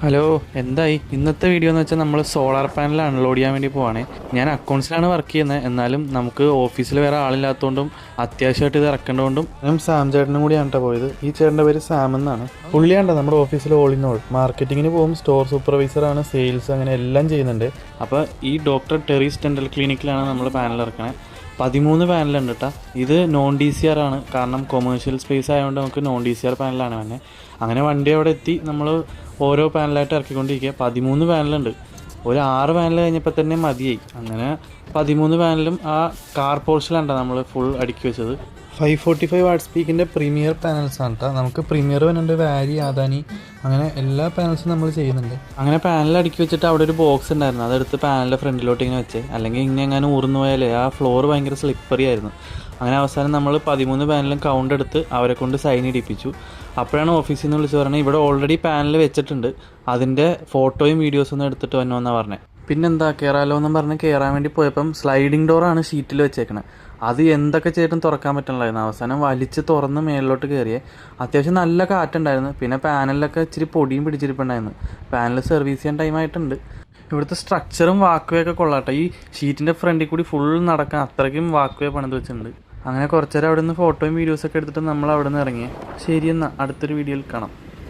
Hello, എന്തായി ഇന്നത്തെ video എന്ന് വെച്ചാൽ നമ്മൾ സോളാർ പാനൽ അൺലോഡ് ചെയ്യാൻ വേണ്ടി പോവാണ്. ഞാൻ അക്കൗണ്ട്സിലാണ് വർക്ക് ചെയ്യുന്നത്. എന്നാലും നമുക്ക് ഓഫീസിൽ വേറെ ആളില്ലാത്തതുകൊണ്ടും അത്യാവശ്യമായിട്ട് ഇത് ഇറക്കേണ്ടതുകൊണ്ടും ഞാൻ സാം ചേട്ടനും കൂടിയാണ് കേട്ടോ പോയത്. ഈ ചേട്ടൻ്റെ പേര് സാം എന്നാണ്. പുള്ളിയാണ്ടോ നമ്മുടെ ഓഫീസിൽ ഓൾ ഇൻ ഓൾ മാർക്കറ്റിങ്ങിന് പോകും, സ്റ്റോർ സൂപ്പർവൈസറാണ്, സെയിൽസ് അങ്ങനെ എല്ലാം ചെയ്യുന്നുണ്ട്. അപ്പോൾ ഈ ഡോക്ടർ ടെറീസ് ഡെൻ്റൽ ക്ലിനിക്കിലാണ് നമ്മൾ പാനൽ ഇറക്കണേ. 13 പാനലുണ്ട് കേട്ടോ. ഇത് നോൺ ഡി സി ആർ ആണ്, കാരണം കൊമേഴ്ഷ്യൽ സ്പേസ് ആയതുകൊണ്ട് നമുക്ക് നോൺ ഡി സി ആർ പാനലാണ് തന്നെ. അങ്ങനെ വണ്ടി അവിടെ എത്തി നമ്മൾ ഓരോ പാനലായിട്ട് ഇറക്കിക്കൊണ്ടിരിക്കുക. 13 പാനലുണ്ട്. ഒരു 6 പാനൽ കഴിഞ്ഞപ്പോൾ തന്നെ മതിയായി. അങ്ങനെ 13 പാനലും ആ കാർ പോർഷനിലാണ് നമ്മൾ ഫുൾ അടുക്കി വെച്ചത്. 545 വാട്ട് സ്പീക്കിൻ്റെ പ്രീമിയർ പാനൽസ് ആണ് കേട്ടോ. നമുക്ക് പ്രീമിയർ വരുന്നുണ്ട്, വാരി, ആദാനി, അങ്ങനെ എല്ലാ പാനൽസും നമ്മൾ ചെയ്യുന്നുണ്ട്. അങ്ങനെ പാനൽ അടുക്കി വെച്ചിട്ട് അവിടെ ഒരു ബോക്സ് ഉണ്ടായിരുന്നു, അതെടുത്ത് പാനലിൻ്റെ ഫ്രണ്ടിലോട്ട് ഇങ്ങനെ വെച്ചേ, അല്ലെങ്കിൽ ഇങ്ങനെ എങ്ങനെ ഊർന്നു പോയാലേ ആ ഫ്ലോർ ഭയങ്കര സ്ലിപ്പറി ആയിരുന്നു. അങ്ങനെ അവസാനം നമ്മൾ 13 പാനലും കൗണ്ട് എടുത്ത് അവരെ കൊണ്ട് സൈൻ ഇടിപ്പിച്ചു. അപ്പോഴാണ് ഓഫീസിൽ നിന്ന് വിളിച്ച് പറഞ്ഞത് ഇവിടെ ഓൾറെഡി പാനൽ വെച്ചിട്ടുണ്ട്, അതിൻ്റെ ഫോട്ടോയും വീഡിയോസൊന്നും എടുത്തിട്ട് വന്നോന്നാണ് പറഞ്ഞത്. പിന്നെന്താ കയറാലോ എന്നും പറഞ്ഞ് കയറാൻ വേണ്ടി പോയപ്പം സ്ലൈഡിങ് ഡോറാണ് ഷീറ്റിൽ വെച്ചേക്കണത്. അത് എന്തൊക്കെ ചെയ്തിട്ടും തുറക്കാൻ പറ്റണമായിരുന്നു. അവസാനം വലിച്ച് തുറന്ന് മേളിലോട്ട് കയറിയേ. അത്യാവശ്യം നല്ല കാറ്റുണ്ടായിരുന്നു. പിന്നെ പാനലിലൊക്കെ ഇച്ചിരി പൊടിയും പിടിച്ചിരിപ്പുണ്ടായിരുന്നു. പാനൽ സർവീസ് ചെയ്യാൻ ടൈമായിട്ടുണ്ട്. ഇവിടുത്തെ സ്ട്രക്ചറും വാക്വേ ഒക്കെ കൊള്ളാട്ടെ. ഈ ഷീറ്റിൻ്റെ ഫ്രണ്ടിൽ കൂടി ഫുൾ നടക്കാൻ അത്രയ്ക്കും വാക്വേ പണിത് വെച്ചിട്ടുണ്ട്. അങ്ങനെ കുറച്ച് നേരം അവിടെ നിന്ന് ഫോട്ടോയും വീഡിയോസൊക്കെ എടുത്തിട്ട് നമ്മൾ അവിടെ നിന്ന് ഇറങ്ങി. ശരി, എന്നാൽ അടുത്തൊരു വീഡിയോയിൽ കാണാം.